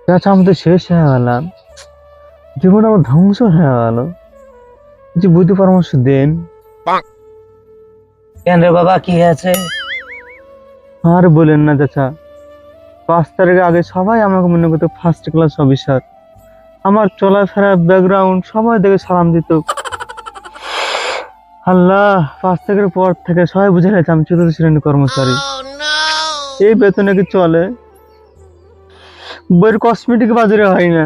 চাচা আমি তো শেষ হয়ে গেলাম, জীবন আমার ধ্বংস হয়ে গেল। কিছু বুদ্ধি পরামর্শ দেন। কেন রে বাবা, কি হয়েছে? আর বলেন না চাচা, 5 তারিখ আগে সবাই আমাকে মনে করতো ফার্স্ট ক্লাস অফিসার। আমার চলাফেরা ব্যাকগ্রাউন্ড সবাই দেখে সালাম দিত। আল্লাহ, 5 তারিখের পর থেকে সবাই বুঝে গেছে আমি 4th শ্রেণীর কর্মচারী। এই বেতনে কি চলে? বইয়ের কসমেটিক বাজারে হয় না।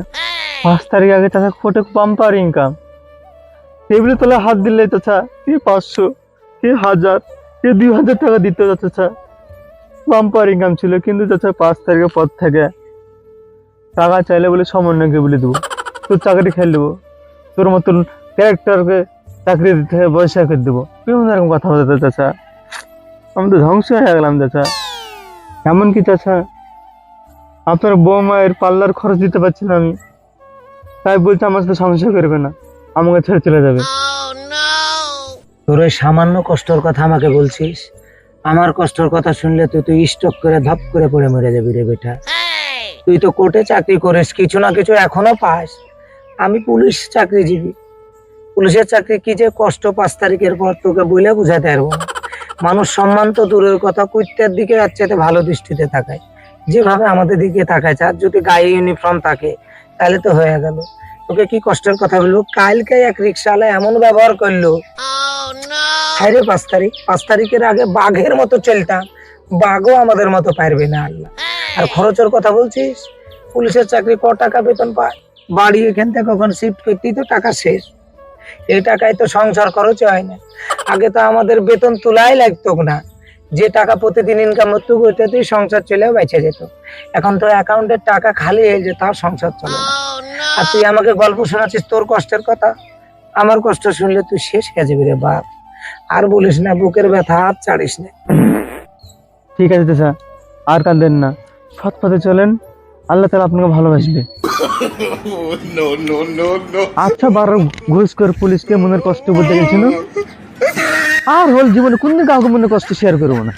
5 তারিখ আগে চাচা কোটে বাম্পার ইনকাম। টেবিলে তোলা হাত দিলে চাচা কে 500, কে 1000, কে 2000 টাকা দিতে চাচা। বাম্পার ইনকাম ছিল। কিন্তু চাচা 5 তারিখের পর থেকে টাকা চাইলে বলে সমন্বয়কে বলে দেবো, তোর চাকরি খেয়ে দেবো, তোর মতন ক্যারেক্টারকে চাকরি দিতে পয়সা করে দেবো, বিভিন্ন রকম কথা বলতে চাচা। আমি তো ধ্বংস হয়ে গেলাম চাচা। এমনকি চাচা আপনার বৌমায়ের পার্লার খরচ দিতে পারছি না আমি, তাই বলছে আমার সাথে সংসার করবে না, আমাকে ছেড়ে চলে যাবে। তোর ওই সামান্য কষ্টের কথা আমাকে বলছিস? আমার কষ্টের কথা শুনলে তুই তো স্টক করে ধপ করে পড়ে মরে যাবি রে বেটা। তুই তো কোর্টে চাকরি করিস, কিছু না কিছু এখনো পাস। আমি পুলিশ চাকরিজীবী। পুলিশের চাকরি কি যে কষ্ট, 5 তারিখের পর তোকে বলে বুঝাতে পারবো না। মানুষ সম্মান তো দূরের কথা, কুত্তার দিকে যাচ্ছে ভালো দৃষ্টিতে তাকায়। যেভাবে আমাদের দিকে তাকায়, আর যদি গায়ে ইউনিফর্ম থাকে তাহলে তো হয়ে গেল। তোকে কি কষ্টের কথা বলবো, কালকে এক রিক্সাওয়ালা এমন ব্যবহার করলো। হ্যাঁ রে, 5 তারিখ, 5 তারিখের আগে বাঘের মতো চলতাম, বাঘও আমাদের মতো পারবে না আল্লাহ। আর খরচের কথা বলছিস, পুলিশের চাকরি ক টাকা বেতন পায়? বাড়ি এখান থেকে কখন শিফট করতেই তো টাকা শেষ। এই টাকায় তো সংসার খরচ হয় না। আগে তো আমাদের বেতন তোলাই লাগতো না, যে টাকা প্রতিদিন ইনকাম হতো ওইটাতেই সংসার চলেও বেঁচে যেত। এখন তো অ্যাকাউন্টের টাকা খালি হয়ে যে তাও সংসার চলে না। আর তুই আমাকে গল্প শোনাচ্ছিস তোর কষ্টের কথা। আমার কষ্ট শুনলে তুই শেষ হয়ে যাবি রে বাপ। আর বলিস না, বুকের ব্যথা আর ছাড়িস না। ঠিক আছে চাচা, আর কাঁদেন না, সৎ পথে চলেন, আল্লাহ তাআলা আপনাকে ভালোবাসবে। আচ্ছা, 12 ঘুষ করে পুলিশকে মনের কষ্ট বলতে গেছিল, আর হল জীবনে কোনদিন কাউকে মনে কষ্ট শেয়ার করবো না।